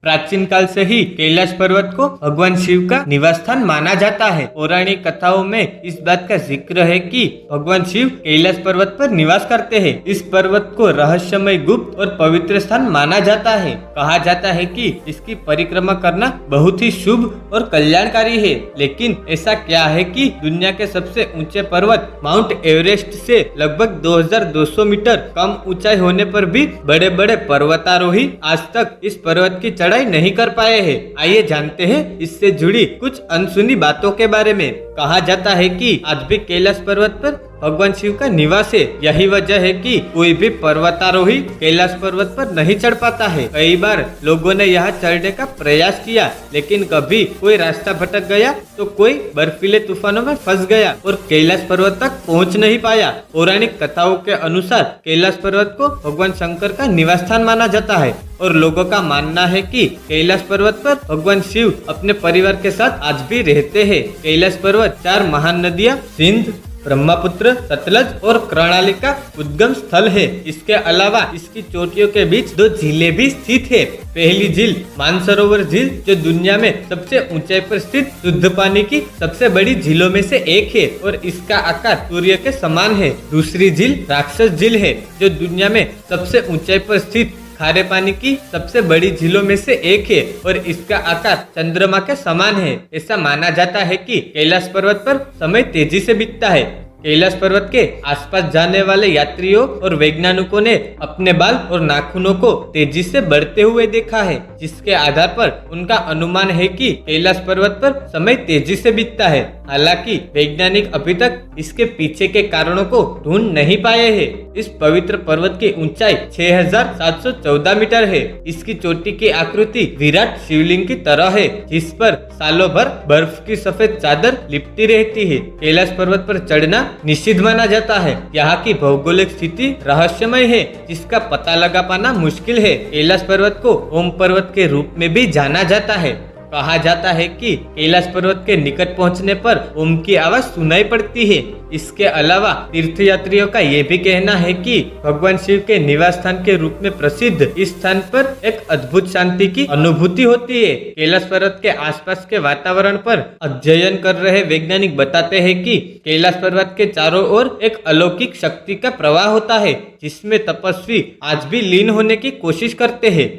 प्राचीन काल से ही कैलाश पर्वत को भगवान शिव का निवास स्थान माना जाता है। पौराणिक कथाओं में इस बात का जिक्र है कि भगवान शिव कैलाश पर्वत पर निवास करते हैं। इस पर्वत को रहस्यमय, गुप्त और पवित्र स्थान माना जाता है। कहा जाता है कि इसकी परिक्रमा करना बहुत ही शुभ और कल्याणकारी है। लेकिन ऐसा क्या है कि दुनिया के सबसे ऊंचे पर्वत माउंट एवरेस्ट से लगभग 2200 मीटर कम ऊंचाई होने पर भी बड़े बड़े पर्वतारोही आज तक इस पर्वत की चढ़ाई नहीं कर पाए हैं। आइए जानते हैं इससे जुड़ी कुछ अनसुनी बातों के बारे में। कहा जाता है कि आज भी कैलाश पर्वत पर भगवान शिव का निवास है। यही वजह है कि कोई भी पर्वतारोही कैलाश पर्वत पर नहीं चढ़ पाता है। कई बार लोगों ने यहाँ चढ़ने का प्रयास किया, लेकिन कभी कोई रास्ता भटक गया तो कोई बर्फीले तूफानों में फंस गया और कैलाश पर्वत तक पहुँच नहीं पाया। पौराणिक कथाओं के अनुसार कैलाश पर्वत को भगवान शंकर का निवास स्थान माना जाता है और लोगों का मानना है कि कैलाश पर्वत पर भगवान शिव अपने परिवार के साथ आज भी रहते हैं। कैलाश पर्वत 4 महान नदियाँ सिंध, ब्रह्मपुत्र, सतलज और कर्णाली का उद्गम स्थल है। इसके अलावा इसकी चोटियों के बीच 2 झीलें भी स्थित है। पहली झील मानसरोवर झील, जो दुनिया में सबसे ऊंचाई पर स्थित शुद्ध पानी की सबसे बड़ी झीलों में से एक है और इसका आकार सूर्य के समान है। दूसरी झील राक्षस झील है, जो दुनिया में सबसे ऊंचाई पर स्थित खारे पानी की सबसे बड़ी झीलों में से एक है और इसका आकार चंद्रमा के समान है। ऐसा माना जाता है कि कैलाश पर्वत पर समय तेजी से बीतता है। कैलाश पर्वत के आसपास जाने वाले यात्रियों और वैज्ञानिकों ने अपने बाल और नाखूनों को तेजी से बढ़ते हुए देखा है, जिसके आधार पर उनका अनुमान है कि कैलाश पर्वत पर समय तेजी से बीतता है। हालांकि वैज्ञानिक अभी तक इसके पीछे के कारणों को ढूंढ नहीं पाए हैं। इस पवित्र पर्वत की ऊंचाई 6714 मीटर है। इसकी चोटी की आकृति विराट शिवलिंग की तरह है, जिस पर सालों भर बर्फ की सफेद चादर लिपटी रहती है। कैलाश पर्वत पर चढ़ना निषिद्ध माना जाता है। यहाँ की भौगोलिक स्थिति रहस्यमय है, जिसका पता लगा पाना मुश्किल है। कैलाश पर्वत को ओम पर्वत के रूप में भी जाना जाता है। कहा जाता है कि कैलाश पर्वत के निकट पहुंचने पर ओम की आवाज सुनाई पड़ती है। इसके अलावा तीर्थयात्रियों का ये भी कहना है कि भगवान शिव के निवास स्थान के रूप में प्रसिद्ध इस स्थान पर एक अद्भुत शांति की अनुभूति होती है। कैलाश पर्वत के आसपास के वातावरण पर अध्ययन कर रहे वैज्ञानिक बताते हैं कि कैलाश पर्वत के चारों ओर एक अलौकिक शक्ति का प्रवाह होता है, जिसमें तपस्वी आज भी लीन होने की कोशिश करते हैं।